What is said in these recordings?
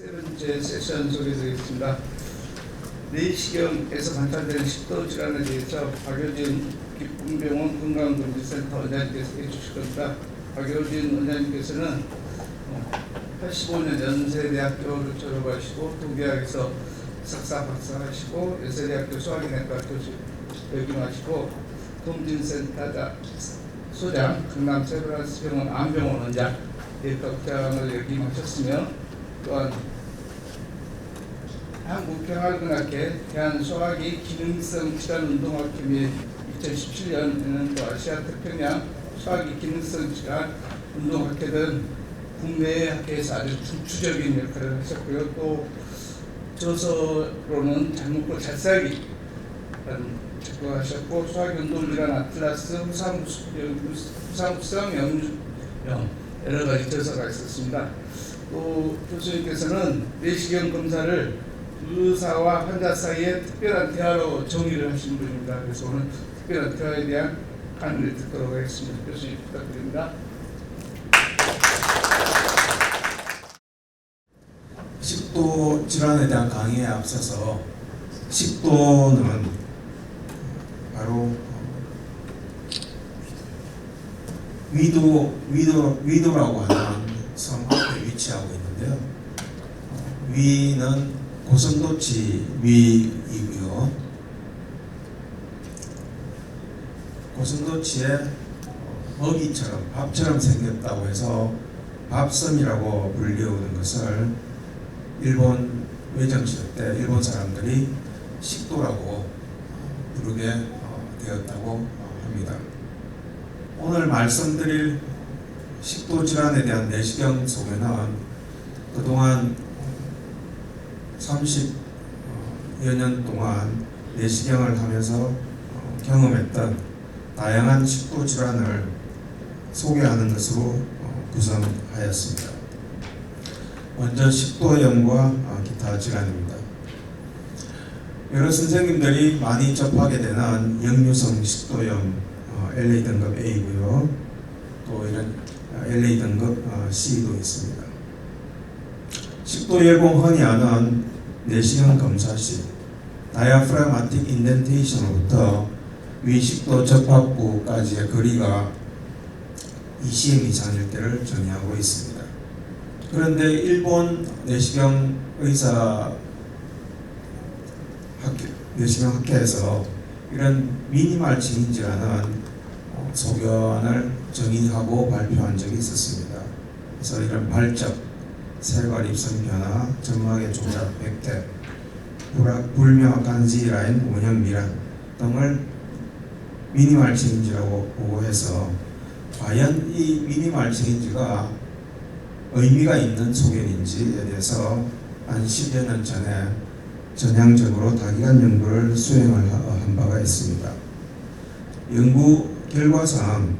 세 번째 세션 소개드리겠습니다. 내시경에서 관찰되는 식도 질환에 대해서 박효진 기쁨병원 건강검진센터 원장님께서 해주실 겁니다. 박효진 원장님께서는 85년 연세대학교를 졸업하시고 동대학에서 석사 박사하시고 연세대학교 소화기내과 교수 역임하시고 통진센터 소장, 강남 세브란스병원 암병원 원장 대학장을 역임하셨으며 또한 한국평화근학회 대한소화기 기능성 질환운동학회 및 2017년에는 또 아시아태평양 소화기 기능성 질환 운동학회 등 국내 학회에서 아주 중추적인 역할을 하셨고요. 또 저서로는 잘 먹고 잘 살기 작성하셨고 소화기 운동질환 아틀라스 후상성 영유형 여러 가지 저서가 있었습니다. 또 교수님께서는 내시경 검사를 의사와 환자 사이에 특별한 대화로 정의를 하신 분입니다. 그래서 오늘 특별한 대화에 대한 강의를 듣도록 하겠습니다. 교수님 부탁드립니다. 식도 질환에 대한 강의에 앞서서 식도는 바로 위도라고 하는 성 앞에 위치하고 있는데요. 위는 고슴도치 위이고요. 고슴도치의 먹이처럼 밥처럼 생겼다고 해서 밥섬이라고 불리우는 것을 일본 외정시대 때 일본 사람들이 식도라고 부르게 되었다고 합니다. 오늘 말씀드릴 식도 질환에 대한 내시경 소개는 그동안 30여 년 동안 내시경을 하면서 경험했던 다양한 식도 질환을 소개하는 것으로 구성하였습니다. 먼저 식도염과 기타 질환입니다. 여러 선생님들이 많이 접하게 되는 역류성 식도염 LA 등급 A고요. 또 이런 LA 등급 C도 있습니다. 식도 열공 흔히 하는 내시경 검사 시 다이아프라마틱 인덴테이션으로부터 위식도 접합부까지의 거리가 2cm 이상일 때를 정의하고 있습니다. 그런데 일본 내시경 학회에서 이런 미니멀 체인지라는 소견을 정의하고 발표한 적이 있었습니다. 그래서 이런 발적, 세괄 입성 변화, 점막의 조작, 백태, 불명확한 Z라인, 원형 미란 등을 미니멀 체인지라고 보고해서 과연 이 미니멀 체인지가 의미가 있는 소견인지에 대해서 한 10여 년 전에 전향적으로 다기간 연구를 수행을 한 바가 있습니다. 연구 결과상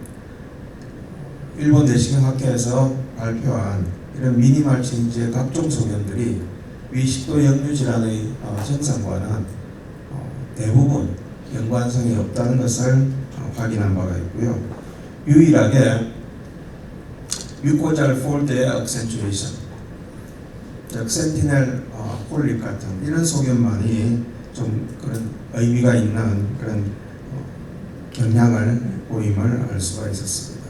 일본 내시경학회에서 발표한 이런 미니멀 체인지의 각종 소견들이 위식도 역류 질환의 현상과는 대부분 연관성이 없다는 것을 확인한 바가 있고요. 유일하게 뮤코잘 폴드의 액센츄에이션, 즉 센티넬 폴립 같은 이런 소견만이 좀 그런 의미가 있는 그런 경향을 보임을 알 수가 있었습니다.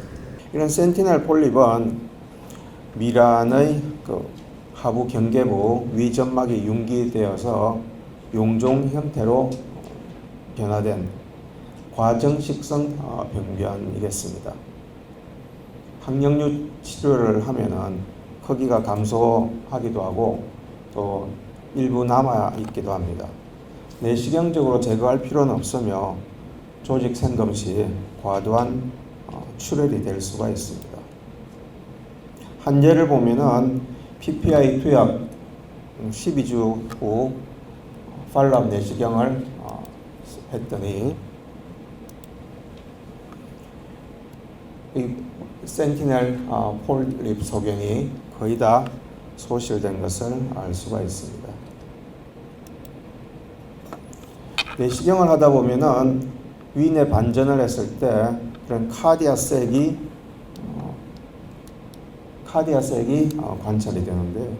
이런 센티넬 폴립은 미란의 하부 경계부 위점막이 융기되어서 용종 형태로 변화된 과정식성 병변이겠습니다. 항역류 치료를 하면은 크기가 감소하기도 하고 또 일부 남아 있기도 합니다. 내시경적으로 제거할 필요는 없으며 조직 생검 시 과도한 출혈이 될 수가 있습니다. 한 예를 보면은 PPI 투약 12주 후 팔로업 내시경을 했더니 이 센티넬 폴립 소견이 거의 다 소실된 것을 알 수가 있습니다. 내시경을 하다 보면은 위내 반전을 했을 때 그런 카디아색이 관찰이 되는데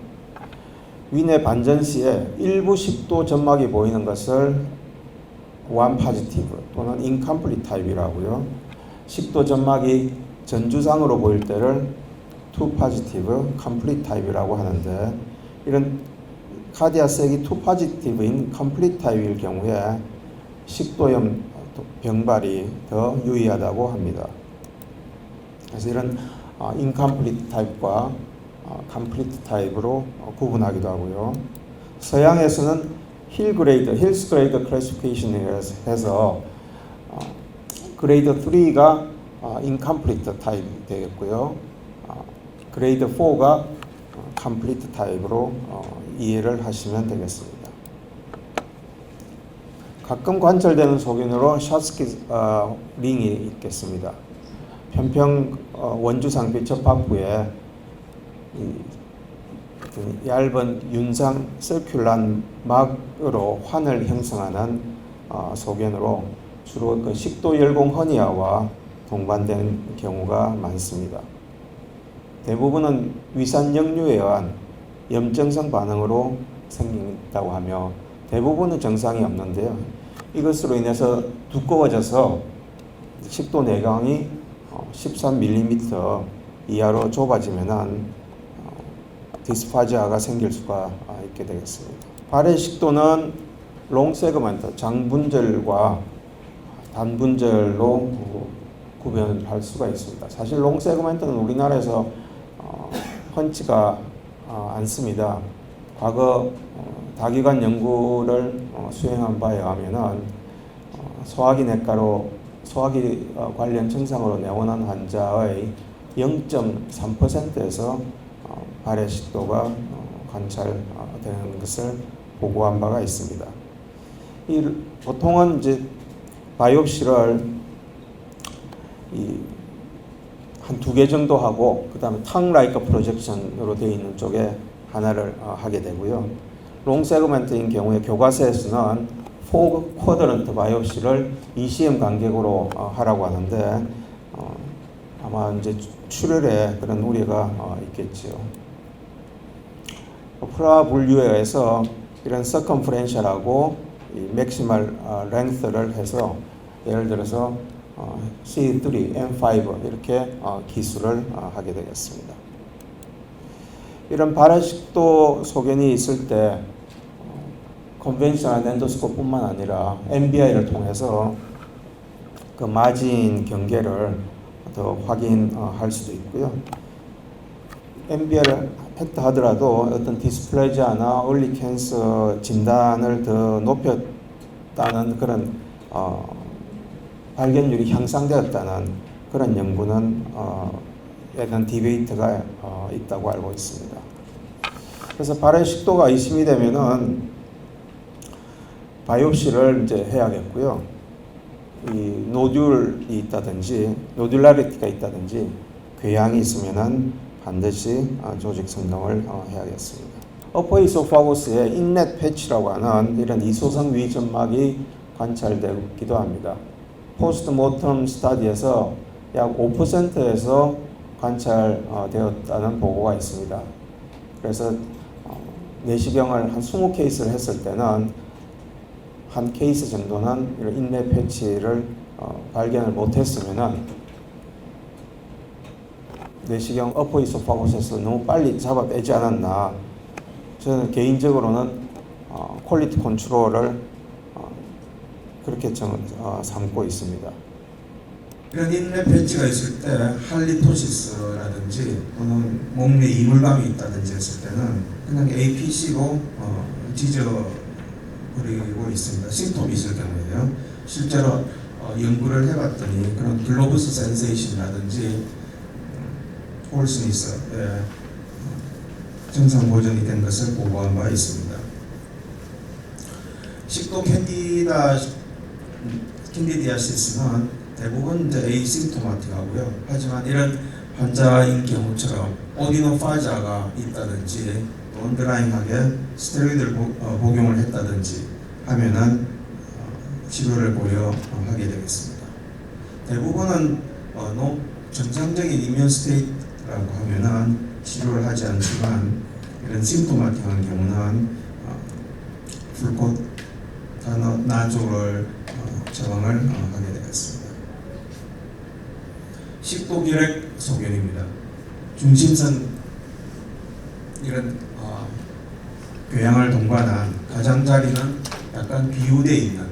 위내 반전 시에 일부 식도 점막이 보이는 것을 one positive 또는 incomplete 타입이라고요. 식도 점막이 전주상으로 보일 때를 two positive, complete 타입이라고 하는데, 이런 카디아색이 two positive인 complete 타입일 경우에 식도염 병발이 더 유의하다고 합니다. 그래서 이런 incomplete 타입과 complete 타입으로 구분하기도 하고요. 서양에서는 힐스 그레이드 클래시피케이션에서 그레이드 3가 incomplete 타입이 되겠고요. 그레이드 4가 complete 타입으로 이해를 하시면 되겠습니다. 가끔 관찰되는 소견으로 샤스키 링이 있겠습니다. 편평 원주상피 접합부에 얇은 윤상 서큘란 막으로 환을 형성하는 소견으로 주로 그 식도열공 허니아와 동반된 경우가 많습니다. 대부분은 위산 역류에 의한 염증성 반응으로 생긴다고 하며 대부분은 증상이 없는데요. 이것으로 인해서 두꺼워져서 식도 내강이 13mm 이하로 좁아지면은 디스파지아가 생길 수가 있게 되겠습니다. 발의 식도는 롱세그먼트, 장분절과 단분절로 구별할 수가 있습니다. 사실 롱세그먼트는 우리나라에서 흔치가 않습니다. 과거 다기관 연구를 수행한 바에 의하면은 소화기 내과로 소화기 관련 증상으로 내원한 환자의 0.3%에서 발의 식도가 관찰되는 것을 보고한 바가 있습니다. 보통은 이제 바이옵시를 한 2개 정도 하고 그 다음에 탕 라이커 프로젝션으로 되어 있는 쪽에 하나를 하게 되고요. 롱 세그먼트인 경우에 교과서에서는 4 쿼드런트 바이옵시를 ECM 간격으로 하라고 하는데 아마 이제 출혈에 그런 우려가 있겠지요. 프라 분류에 의해서 이런 서컴프렌셜하고 맥시멀 랭스를 해서 예를 들어서 C3, M5 이렇게 기술을 하게 되겠습니다. 이런 발화식도 소견이 있을 때 컨벤셔널 엔도스코프뿐만 아니라 MBI를 통해서 그 마진 경계를 더 확인할 수도 있고요. MBI를 했다 하더라도 어떤 디스플레지아나 얼리 캔서 진단을 더 높였다는 그런 발견율이 향상되었다는 그런 연구는 약간 디베이트가 있다고 알고 있습니다. 그래서 발의 식도가 의심이 되면은 바이옵시를 이제 해야겠고요. 이 노듈이 있다든지 노듈라리티가 있다든지 궤양이 있으면은 반드시 조직 성동을 해야겠습니다. 어퍼 이소파고스에 인렛 패치라고 하는 이런 이소성 위점막이 관찰되기도 합니다. 포스트 모텀 스타디에서 약 5%에서 관찰되었다는 보고가 있습니다. 그래서 내시경을 한 20케이스를 했을 때는 한 케이스 정도는 이런 인렛 패치를 발견을 못했으면은 내시경 어퍼 이소파고스에서 너무 빨리 잡아내지 않았나. 저는 개인적으로는 퀄리티 컨트롤을 그렇게 삼고 있습니다. 이런 인렛 패치가 있을 때 할리토시스라든지 또는 몸에 이물감이 있다든지 했을 때는 그냥 APC로 지져버리고 있습니다. 심톰이 있을 경우에요. 실제로 연구를 해봤더니 그런 글로브스 센세이션이라든지 홀스니스 증상 보정이 된 것을 보고한 바 있습니다. 식도 캔디디아시스는 대부분 이제 에이심토마틱하고요. 하지만 이런 환자인 경우처럼 오디노파자가 있다든지 또 언더라인하게 스테로이드를 복용을 했다든지 하면은 치료를 고려하게 되겠습니다. 대부분은 정상적인 이뮤 스테이트라고 하면은 치료를 하지 않지만 이런 심토마틱한 경우는 풀코타나졸을 처방을 하게 되었습니다. 식도결핵 소견입니다. 중심선 이런 교양을 동반한 가장자리는 약간 비우되어 있는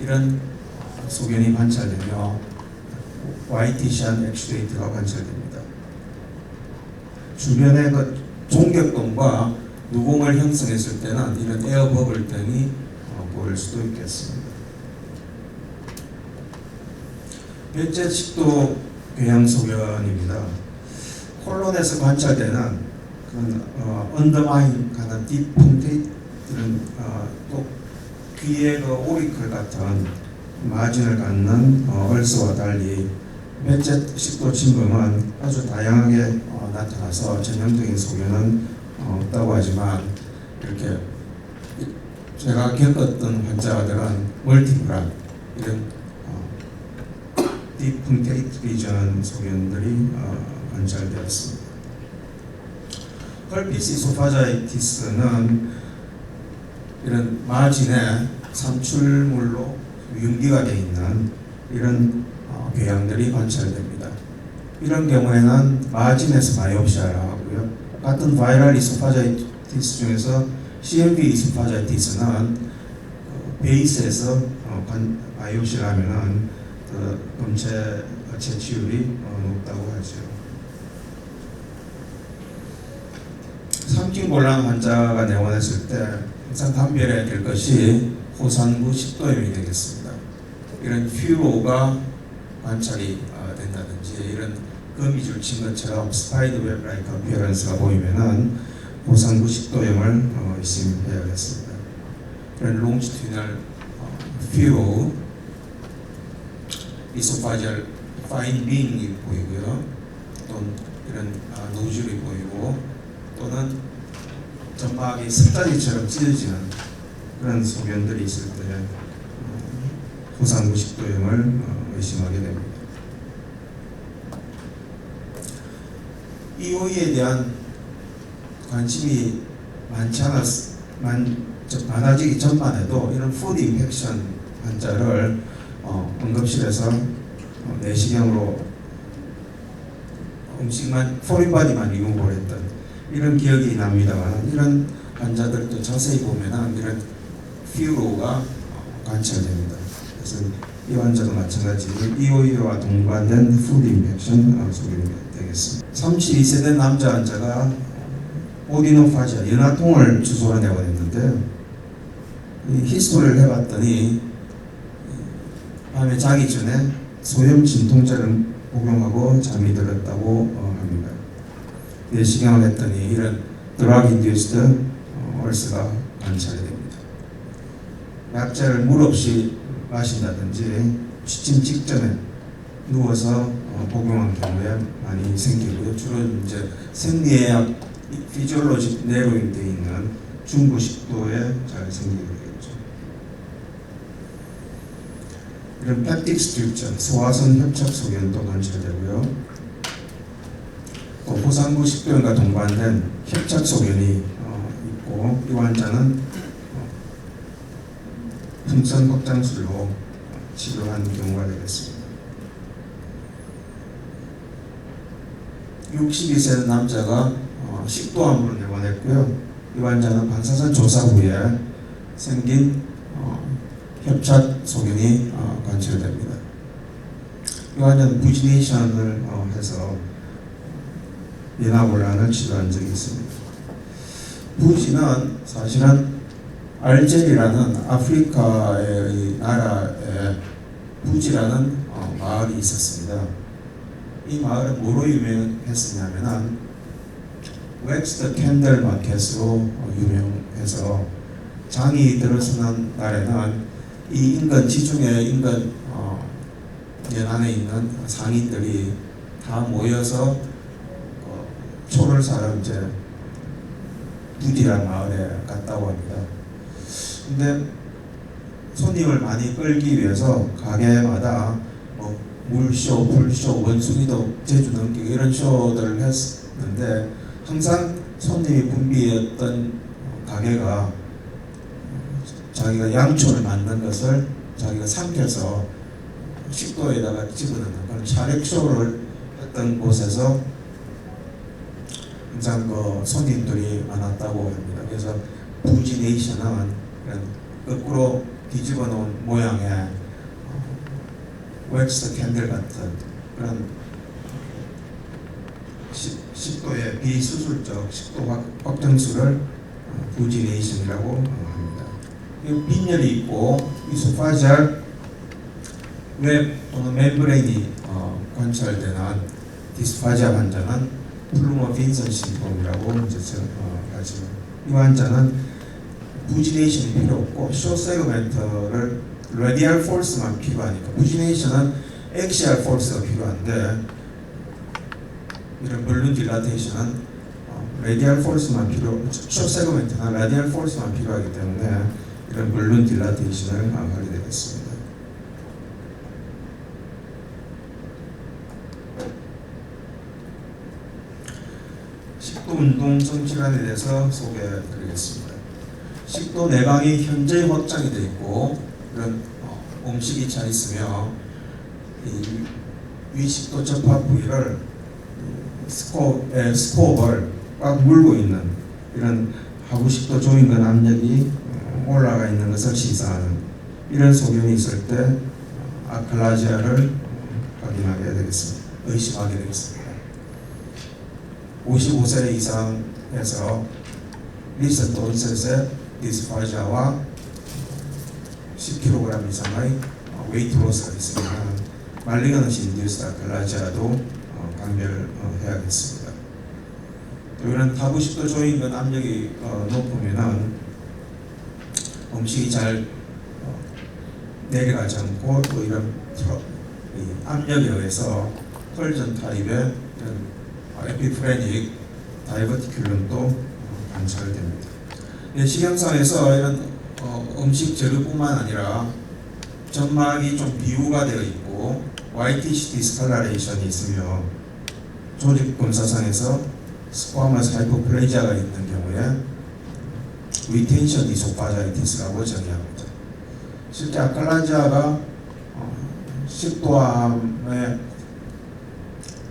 이런 소견이 관찰되며 YTC한 엑스레이트가 관찰됩니다. 주변의 그 종격동과 누공을 형성했을 때는 이런 에어 버블 등이 보일 수도 있겠습니다. 배째 식도 교양 소견입니다. 콜론에서 관찰되는 언더마인 가는 딥펑테이트는 또 귀의 그 오리클 같은 마진을 갖는 얼스와 달리 배째 식도 침범은 아주 다양하게 나타나서 전형적인 소견은 없다고 하지만 이렇게 제가 겪었던 환자들은 멀티플한 이런 딥펑테이트 리전 소견들이 관찰되었습니다. 헐피스 이소파자이티스는 이런 마진에 산출물로 융기가 되어 있는 이런 궤양들이 관찰됩니다. 이런 경우에는 마진에서 바이옵시아를 하고요. 같은 바이럴 이소파자이티스 중에서 CMV 이소파자이티스는 베이스에서 바이옵시를 하면은 음체 채취율이 높다고 하죠. 삼중곤란 환자가 내원했을 때 항상 감별해야 될 것이 호산부 식도염이 되겠습니다. 이런 퓨로가 관찰이 된다든지 이런 거미줄 친 것처럼 스파이더웹 라이크 어피어런스가 보이면은 호산부 식도염을 의심해야겠습니다. 이런 롱지튜디널 퓨로, 이소파지얼 파인빙이 보이고요. 또 이런 노즐이 보이고 또는 점막이 습자지처럼 찢어지는 그런 소견들이 있을 때 호산부 식도염을 의심하게 됩니다. EOE에 대한 관심이 많아지기 전만 해도 이런 푸드 인펙션 환자를 응급실에서 내시경으로 음식만 포린바디만 이용을 했던 이런 기억이 납니다만 이런 환자들도 자세히 보면 이런 퓨로가 관찰됩니다. 그래서 이 환자도 마찬가지로 EOE와 동반된 푸드 인펙션 소견이 되겠습니다. 32세 남자 환자가 오디노파지아 연화통을 주소로 내보냈는데요. 이 히스토리를 해봤더니 밤에 자기 전에 소염 진통제를 복용하고 잠이 들었다고 합니다. 내시경을 했더니 이런 드라그 인듀스드 얼스가 관찰이 됩니다. 약제를 물 없이 마신다든지 취침 직전에 누워서 복용한 경우에 많이 생기고요. 주로 이제 생리의학 피지올로직 내로잉 되어 있는 중부식도에 잘 생기게 되겠죠. 이런 펩틱 스트릭션, 소화선 협착 소견도 관찰되고요. 또 호산부 식도염과 동반된 협착 소견이 있고 이 환자는 풍선 확장술로 치료한 경우가 되겠습니다. 62세 남자가 식도암으로 내원했고요. 이 환자는 방사선 조사 후에 생긴 협착 소견이 관찰됩니다. 이 환자는 부지네이션을 해서 연화곤란을 치료한 적이 있습니다. 부지는 사실은 알제리라는 아프리카의 나라에 부지라는 마을이 있었습니다. 이 마을은 뭐로 유명했었냐면은 웩스터 캔들 마켓으로 유명해서 장이 들어서는 날에는 이 인근 지중해 인근 연안에 있는 상인들이 다 모여서 초를 사러 이제 부디란 마을에 갔다고 합니다. 근데 손님을 많이 끌기 위해서 가게마다 물쇼, 불쇼, 원숭이도 제주 넘기고 이런 쇼들을 했는데 항상 손님이 붐비었던 가게가 자기가 양초를 만든 것을 자기가 삼켜서 식도에다가 집어넣는 그런 차력쇼를 했던 곳에서 항상 그 손님들이 많았다고 합니다. 그래서 부지네이션은 그런 거꾸로 뒤집어 놓은 모양의 웩스 캔들 같은 그런 식도의 비수술적 식도 확장술을 부지네이션이라고 합니다. 빈혈이 있고 이소파지알 웹 또는 멤브레인이 관찰되는 디스파지아 환자는 플루머 빈슨 신드롬이라고 하죠. 이 환자는 부지네이션이 필요 없고 쇼 세그멘트를 레디얼 폴스만 필요하니까 부지네이션은 엑시얼 폴스가 필요한데 이런 벌룬 딜라테이션은 레디얼 폴스만 쇼 세그멘트나 레디얼 폴스만 필요하기 때문에 이런 벌룬 딜라테이션을 하게 되겠습니다. 식도 운동성 질환에 대해서 소개해드리겠습니다. 식도 내광이 현저히 확장이 되어 있고 이런 음식이 차 있으며 이 위식도 접합 부위를 스코업을 꽉 물고 있는 이런 하부식도 조인근 압력이 올라가 있는 것을 시사하는 이런 소견이 있을 때 아칼라지아를 확인하게 되겠습니다. 의심하게 되겠습니다. 55세 이상에서 리센트 온셋의 디스파지아와 10kg 이상의 웨이트 로스가 있으면 말리그넌시 인듀스드 아칼라지아도 감별해야겠습니다. 또 이런 타부식도 조인근 압력이 높으면은 음식이 잘 내려가지 않고 또 이런 압력에 의해서 혈전 타입의 이런 에피프레닉 다이버티큘럼도 관찰됩니다. 내시경상에서 이런 음식 재료뿐만 아니라 점막이 좀 비우가 되어 있고 YTC 디스컬러레이션이 있으며 조직 검사상에서 스쿼머스 하이포플레이지아가 있는 경우에 리텐션 이소파자이티스라고 정의합니다. 실제 아칼라지아가 식도암의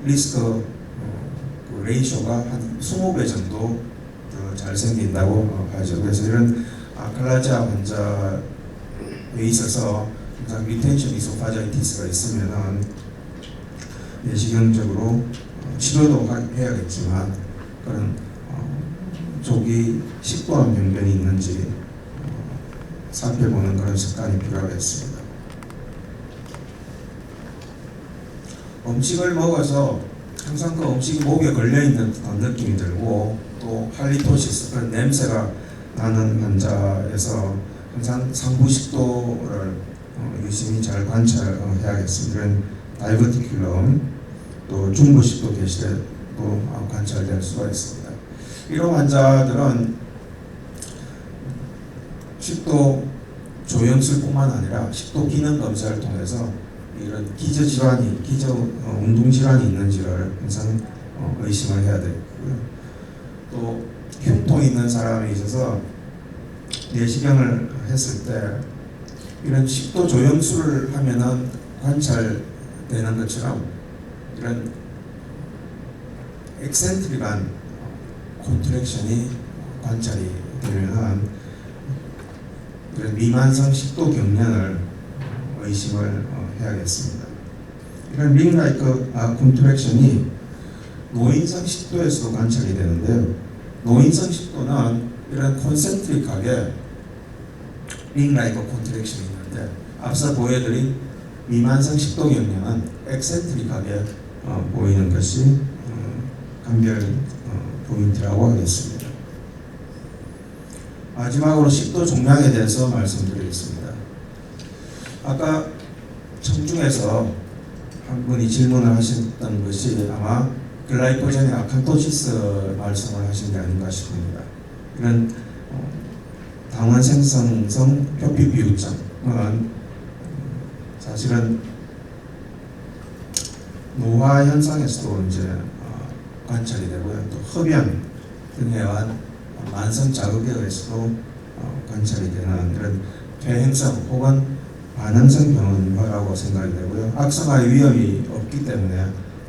리스크 레이쇼가 한 20배 정도 더 잘 생긴다고 하죠. 그래서 이런 아칼라지아 환자에 있어서 항상 리텐션 이소파자이티스가 있으면은 내시경적으로 치료도 해야겠지만 그런 조기 식도암 병변이 있는지 살펴보는 그런 습관이 필요하겠습니다. 음식을 먹어서 항상 그 음식이 목에 걸려있는 느낌이 들고 또 할리토시스 그런 냄새가 나는 환자에서 항상 상부식도를 유심히 잘 관찰해야겠습니다. 이런 다이버티큘럼 또 중부식도 개시대도 관찰될 수가 있습니다. 이런 환자들은 식도 조영술뿐만 아니라 식도 기능 검사를 통해서 이런 기저 운동 질환이 있는지를 항상 의심을 해야 되고요. 또 흉통이 있는 사람에 있어서 내시경을 했을 때 이런 식도 조영술을 하면은 관찰되는 것처럼 이런 엑센트릭한 콘트랙션이 관찰이 되면은 이런 미만성 식도 경련을 의심을 해야겠습니다. 이런 링라이크 콘트랙션이 노인성 식도에서도 관찰이 되는데요. 노인성 식도는 이런 콘센트릭하게 링라이크 콘트랙션이 있는데 앞서 보여드린 미만성 식도 경련은 엑센트릭하게 보이는 것이 감별 포인트라고 하겠습니다. 마지막으로 식도 종양에 대해서 말씀드리겠습니다. 아까 청중에서 한 분이 질문을 하셨던 것이 아마 글라이코젠의 아칸토시스 말씀을 하신 게 아닌가 싶습니다. 이런 당원 생성성 표피 비후증은 사실은 노화 현상에서도 이제 관찰이 되고요. 또 흡연 등에 의한 만성 자극에 의해서도 관찰이 되는 이런 퇴행성 혹은 반응성 병원화라고 생각이 되고요. 악성화의 위험이 없기 때문에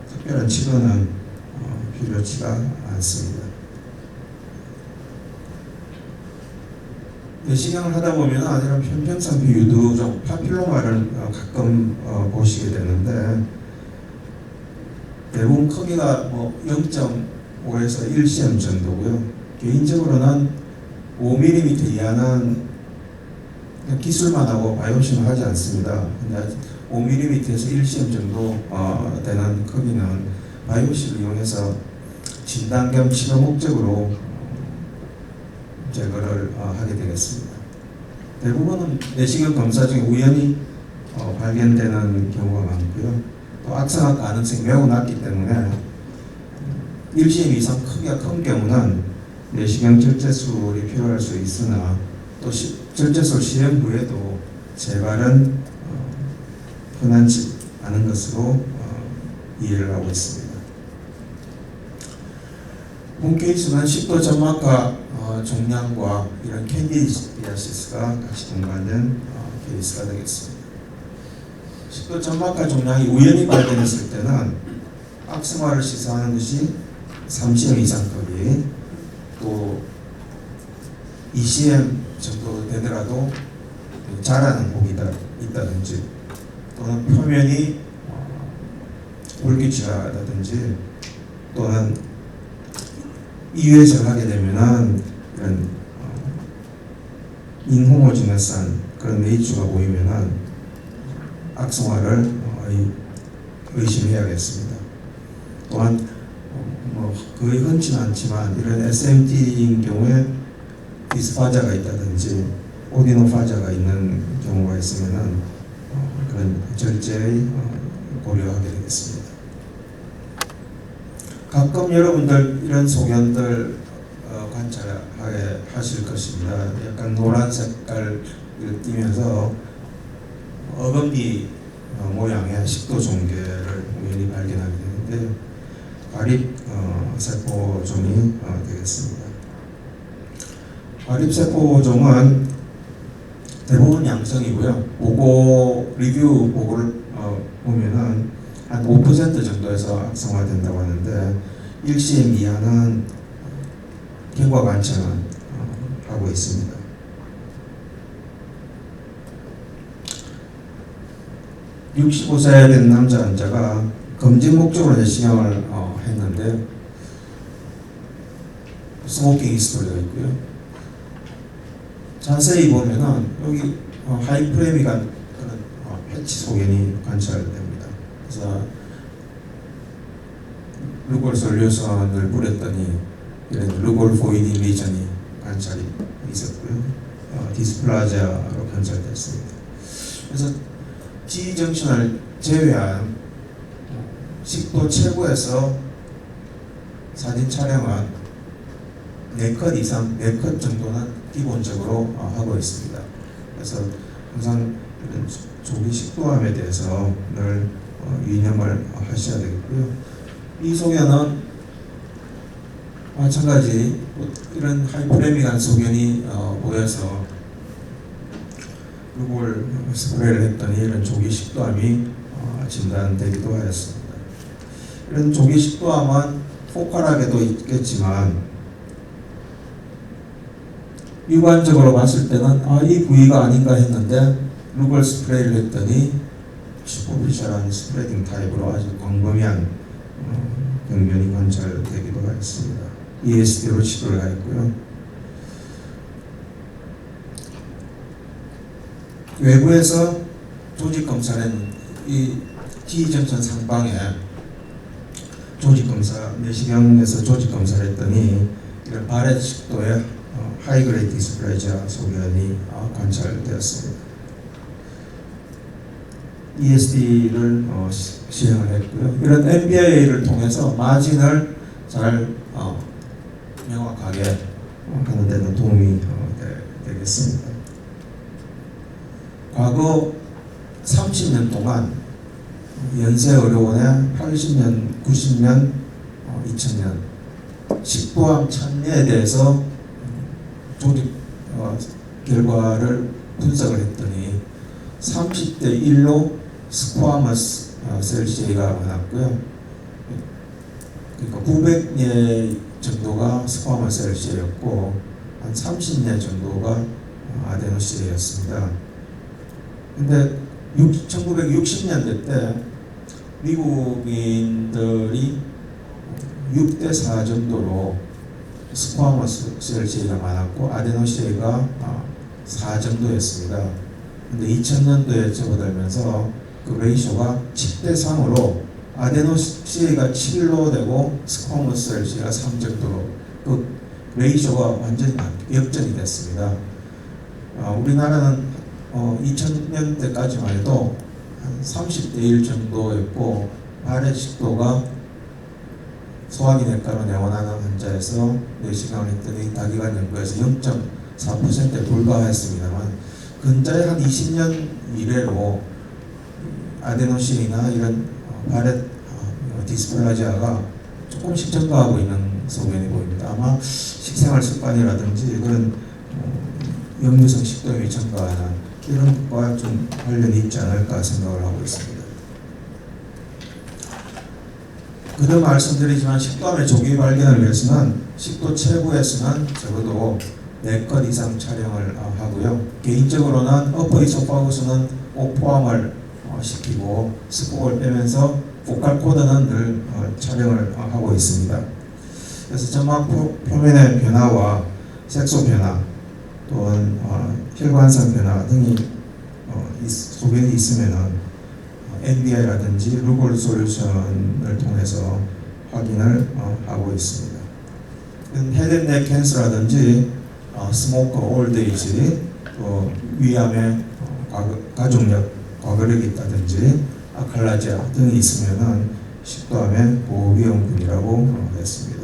특별한 치료는 필요치가 않습니다. 내시경을 하다 보면 이런 편평성 유두종 파필로마를 가끔 보시게 되는데 대부분 크기가 0.5에서 1cm 정도고요. 개인적으로는 5mm 이하는 기술만 하고 바이옵시는 하지 않습니다. 5mm에서 1cm 정도 되는 크기는 바이옵시를 이용해서 진단 겸 치료 목적으로 제거를 하게 되겠습니다. 대부분은 내시경 검사 중에 우연히 발견되는 경우가 많고요. 또 악성화 가능성이 매우 낮기 때문에 1cm 이상 크기가 큰 경우는 내시경 절제술이 필요할 수 있으나 또 절제술 시행 후에도 재발은 흔하지 않은 것으로 이해를 하고 있습니다. 본 케이스는 식도 점막과 종양과 이런 캔디디아시스가 같이 동반된 케이스가 되겠습니다. 식도 점막과 종양이 우연히 발견했을 때는 악성화를 시사하는 것이 3cm 이상 크기, 또 ECM 정도 되더라도 자라는 폭이 있다든지 또는 표면이 불규칙하다든지 또는 이외에서 하게 되면은 이런 인호모지너스한 그런 네이처가 보이면은 악성화를 의심해야겠습니다. 또한 거의 흔치는 않지만 이런 SMT인 경우에 디스파자가 있다든지 오디노파자가 있는 경우가 있으면은 그런 절제의 고려하게 되겠습니다. 가끔 여러분들 이런 소견들 관찰하게 하실 것입니다. 약간 노란 색깔을 띠면서 어금니 모양의 식도 종괴를 우연히 발견하게 되는데 과립 세포종이 되겠습니다. 과립 세포종은 대부분 양성이고요. 보고 리뷰 보고를 보면은 한 5% 정도에서 악성화된다고 하는데 1cm 이하는 경과 관찰은 하고 있습니다. (65세) 된 남자 환자가 검진 목적으로 내시경을 했는데 스모킹 히스토리가 있고요. 자세히 보면은 여기 하이프레미가 그런 패치 소견이 관찰됩니다. 그래서 루골 솔루션을 뿌렸더니 이런 루골 보이딩 리전이 관찰이 있었고요. 디스플라지아로 관찰됐습니다. 그래서 G정신을 제외한 식도 최고에서 사진 촬영은 4컷 이상, 4컷 정도는 기본적으로 하고 있습니다. 그래서 항상 이런 조기 식도암에 대해서 늘 유념을 하셔야 되겠고요. 이 소견은 마찬가지 이런 하이프레미간 소견이 보여서 루골 스프레이를 했더니 이런 조기 식도암이 진단되기도 하였습니다. 이런 조기 식도암은 포칼하게도 있겠지만 육안적으로 봤을 때는 이 부위가 아닌가 했는데 루골 스프레이를 했더니 슈퍼피셜한 스프레딩 타입으로 아주 광범위한 병변이 관찰되기도 하였습니다. ESD로 치료를 하였고요. 외부에서 조직 검사는 이 T정선 상방에 조직 검사, 내시경에서 조직 검사를 했더니 이런 바렛 식도에 하이그레이드 디스플레이지아 소견이 관찰되었습니다. ESD를 시행을 했고요. 이런 MBI를 통해서 마진을 잘 명확하게 하는 데는 도움이 되겠습니다. 과거 30년 동안 연세의료원에 80년, 90년 2000년 식도암 참여에 대해서 조직 결과를 분석을 했더니 30대 1로 스쿼머스 셀CA가 많았고요. 그러니까 900예 정도가 스쿼머스 셀CA였고 한 30예 정도가 아데노시에였습니다. 근데 1960년대 때 미국인들이 6대 4 정도로 스쿼머스 셀CA가 많았고 아데노시에가 4 정도였습니다. 근데 2000년도에 접어들면서 그 레이쇼가 7대 3으로 아데노시에가 7로 되고 스쿼머스 셀CA가 3 정도로 그 레이쇼가 완전히 역전이 됐습니다. 우리나라는 2000년대까지만 해도 한 30대 1 정도였고 발해 식도가 소화기 내과로 내원하는 환자에서 내시경을 했더니 다기관 연구에서 0.4%에 불과했습니다만 근자의 한 20년 이래로 아데노신이나 이런 발해 디스플라지아가 조금씩 증가하고 있는 소견이 보입니다. 아마 식생활 습관이라든지 그런 역류성 식도염이 증가하는 이런 것과 좀 관련이 있지 않을까 생각을 하고 있습니다. 그도 말씀드리지만 식도암의 조기 발견을 위해서는 식도 체부에서는 적어도 4건 이상 촬영을 하고요. 개인적으로는 어퍼 이소파구스는 꼭 포함을 시키고 스포를 빼면서 보컬 코드는 늘 촬영을 하고 있습니다. 그래서 점막 표면의 변화와 색소 변화 또는 혈관성 변화 등이 소견이 있으면은 NBI라든지 루골 솔루션을 통해서 확인을 하고 있습니다. 헤드넥 캔서라든지 스모커 올드에이지 또 위암의 가족력 과거력이 있다든지 아칼라지아 등이 있으면은 식도암의 고위험군이라고 했습니다.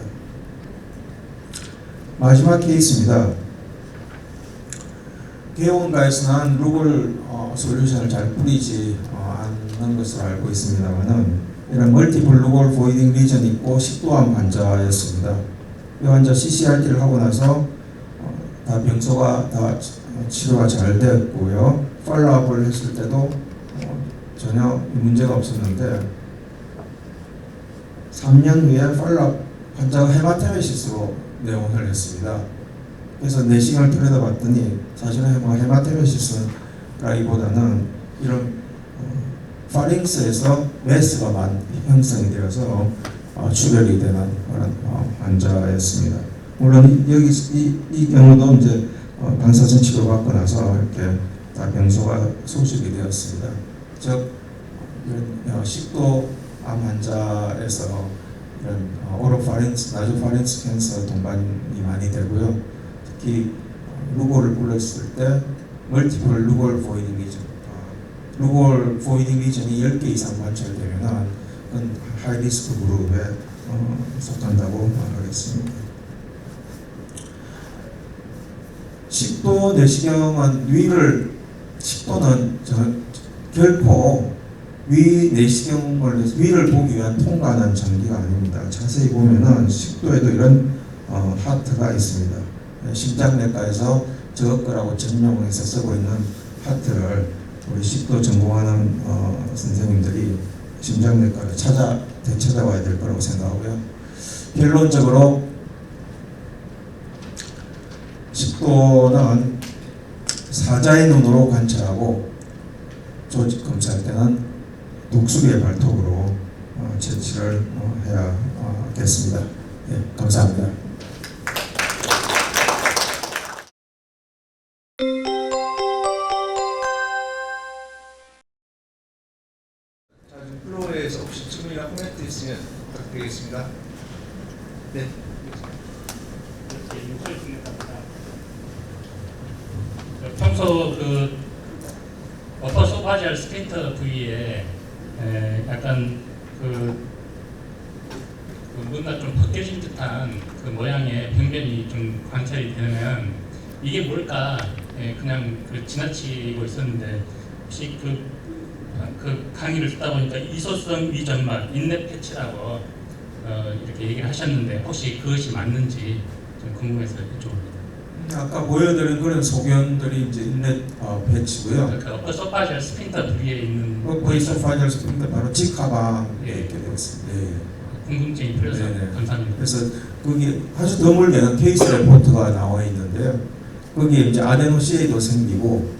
마지막 케이스입니다. 개원가에서는 루골 솔루션을 잘 뿌리지 않는 것으로 알고 있습니다만은 이런 멀티플 루골 보이딩 리전이 있고 식도암 환자였습니다. 이 환자 CCRT를 하고 나서 다 병소가 다 치료가 잘 되었고요. 팔로업을 했을 때도 전혀 문제가 없었는데 3년 후에 팔로업 환자가 헤마테메시스로 내원을 했습니다. 그래서 내시경을 들여다봤더니 사실은 헤마테메시스라기보다는 이런 파링스에서 메스가 형성이 되어서 출혈이 되는 그런 환자였습니다. 물론 여기 이 경우도 이제 방사선 치료 받고 나서 이렇게 다 병소가 소실이 되었습니다. 즉 이런 식도암 환자에서 이런 오로파린스, 나조파린스 캔서 동반이 많이 되고요. 특히 루골을 불렀을 때 멀티플 루골 보이딩 리전, 루골 보이딩 리전이 10개 이상 관찰되면 그건 하이리스크 그룹에 속한다고 하겠습니다. 식도 내시경은 식도는 결코 위 내시경을 위를 보기 위한 통과하는 장기가 아닙니다. 자세히 보면은 식도에도 이런 하트가 있습니다. 심장내과에서 저거라고 전용해서 쓰고 있는 하트를 우리 식도 전공하는 선생님들이 심장내과를 되찾아와야 될 거라고 생각하고요. 결론적으로 식도는 사자의 눈으로 관찰하고 조직 검사할 때는 독수리의 발톱으로 채취를 해야겠습니다. 예, 감사합니다. 자, 지금 플로어에서 혹시 질문이나 코멘트 있으면 부탁드리겠습니다. 네. 평소 그 어퍼소파지알 스핀터 부위에 약간 그 뭔가 좀 벗겨진 듯한 그 모양의 병변이 좀 관찰이 되면 이게 뭘까 그냥 그 지나치고 있었는데 혹시 그 강의를 듣다 보니까 이소성 위점막 인랩 패치라고 이렇게 얘기를 하셨는데 혹시 그것이 맞는지 좀 궁금해서 여쭤봅니다. 아까 보여드린 그런 소견들이 이제 인넷 배치고요. 그러니까 어퍼소파셜 스핀터 부위에 있는 보이소파셜 스프링터 바로 직하방에 있게 되었습니다. 예. 궁금증이 풀려서 네네. 감사합니다. 그래서 거기 아주 드물게는 케이스 레포트가 나와 있는데요. 거기에 이제 아데노시에도 생기고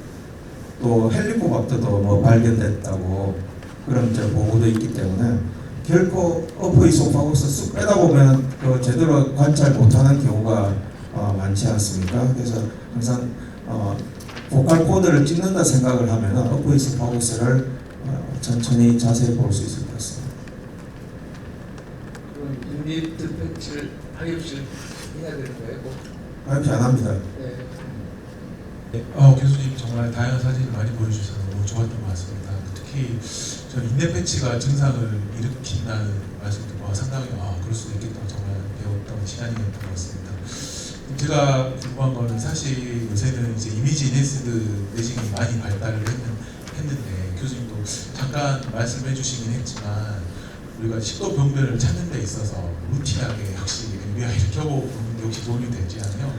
또 헬리코박터도 뭐 발견됐다고 그런 이제 보고도 있기 때문에 결코 어퍼 이소파고스 쑥 빼다 보면 그 제대로 관찰 못하는 경우가 많지 않습니까? 그래서 항상 보컬 코드를 찍는다 생각을 하면 어퍼 이소파고스를 천천히 자세히 볼 수 있을 것 같습니다. 그럼 인리트 패치를 하이옵실 해야 되는 거예요? 꼭? 발표 안 합니다. 네. 교수님 정말 다양한 사진을 많이 보여주셔서 너무 좋았던 것 같습니다. 특히 저 인넷 패치가 증상을 일으킨다는 말씀 듣고 상당히 그럴 수도 있겠다 정말 배웠던 시간이었던 것 같습니다. 제가 궁금한 거는 사실 요새는 이제 이미지 인핸스드 내싱이 많이 발달을 했는데 교수님도 잠깐 말씀해 주시긴 했지만 우리가 식도 병변을 찾는 데 있어서 루틴하게 역시 MBI를 켜보는 게 혹시 도움이 되지 않나요?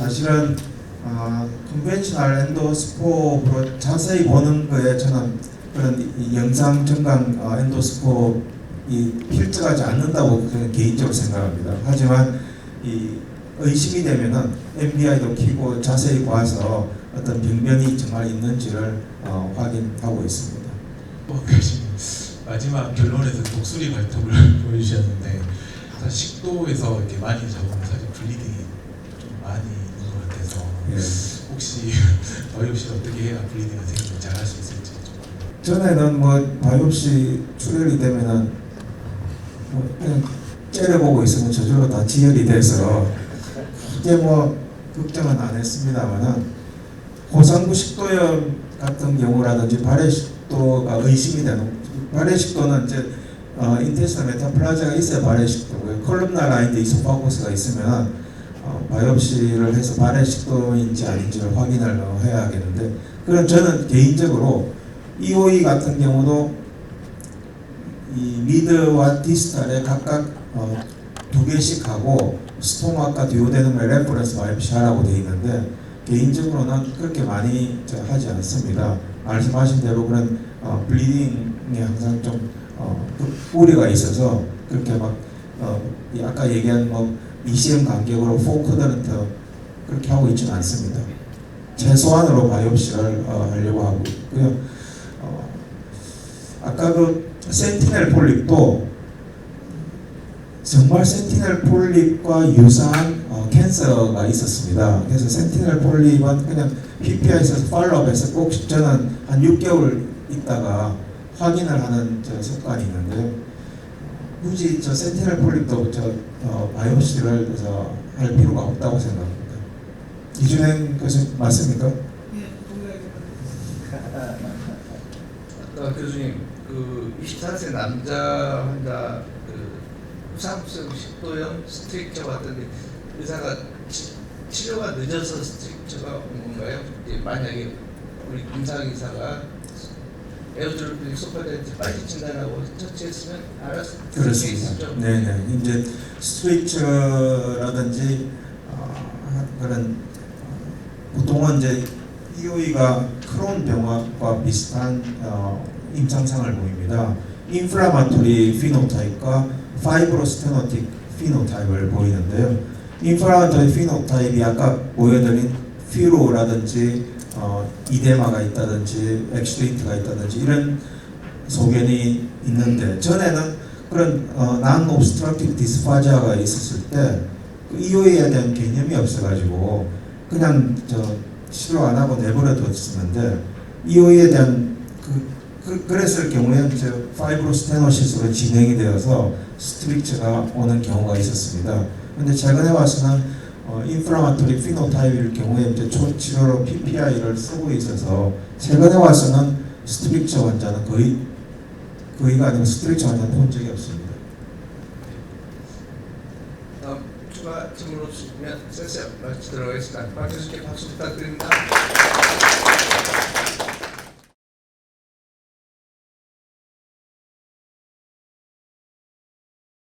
사실은 컨벤셔널 엔도스코프로 자세히 보는 거에 저는 그런 이 영상 증강 엔도스코프이 필적하지 않는다고 개인적으로 생각합니다. 하지만 이 의심이 되면은 MBI도 켜고 자세히 봐서 어떤 병변이 정말 있는지를 확인하고 있습니다. 교수님 마지막 결론에서 독수리 발톱을 보여주셨는데 사실 식도에서 이렇게 많이 잡으면 사실 블리딩이 좀 많이 있는 것 같아서 혹시 바이옵시를 어떻게 해야 블리딩이 생기면 잘 할 수 있을지 좀. 전에는 뭐 바이옵시 출혈이 되면은 뭐 그냥 째려보고 있으면 저절로 다 지혈이 돼서 크게 뭐 걱정은 안 했습니다만은 고상부 식도염 같은 경우라든지 발해식도가 의심이 되는 발해식도는 이제 인테스타 메타플라자가 있어야 발해식도고요. 컬럼나 라인데 이소파고스가 있으면 바이옵시를 해서 발해식도인지 아닌지를 확인을 해야 하겠는데 그럼 저는 개인적으로 EOE 같은 경우도 이 미드와 디스탈에 각각 2개씩 하고 스토마과 듀오데넘의 레퍼런스 바이옵시 하라고 되어 있는데 개인적으로는 그렇게 많이 하지 않습니다. 말씀하신 대로 그런 블리딩이 항상 좀 우려가 있어서 그렇게 막 아까 얘기한 뭐 ECM 간격으로 4쿼드런트 그렇게 하고 있지는 않습니다. 최소한으로 바이옵시를 하려고 하고 있고요. 아까 그 센티넬 폴립도 정말 센티넬 폴립과 유사한 캔서가 있었습니다. 그래서 센티넬 폴립은 그냥 PPI에서 팔로업해서 꼭 저는 한 6개월 있다가 확인을 하는 습관이 있는데 굳이 저 센티넬 폴립도 바이옵시를 할 필요가 없다고 생각합니다. 이준행 교수님 맞습니까? 아까 교수님 그 24세 남자 환자 그 후상성 식도염 스트릭처 같은데 의사가 치료가 늦어서 스트릭처가 온 건가요? 이제 만약에 우리 임상 의사가 에어졸 소파덴트 빨리 진단하고 처치했으면 알았을 그렇습니다. 네네. 이제 스트릭처라든지 그런 보통은 이제 EOE가 크론 병합과 비슷한 임상상을 보입니다. 인플라마토리 피노타입과 파이브로스테노틱 피노타입을 보이는데요. 인플라마토리 피노타입이 아까 보여드린 피로라든지 이데마가 있다든지 엑스트레이트가 있다든지 이런 소견이 있는데 전에는 그런 non-obstructive dysphagia가 있었을 때 그 EOE에 대한 개념이 없어가지고 그냥 치료 안 하고 내버려 뒀었는데 EOE에 대한 그랬을 경우에 이제 파이브로스테노시스로 진행이 되어서 스트릭처가 오는 경우가 있었습니다. 그런데 최근에 와서는 인플라마토리 피노타입일 경우에 이제 초치료로 PPI를 쓰고 있어서 최근에 와서는 스트릭처 환자는 거의가 아니고 스트릭처 환자는 본 적이 없습니다. 다음 추가 질문 없으시면 세션 마치도록 하겠습니다. 박 교수님께 박수 부탁드립니다.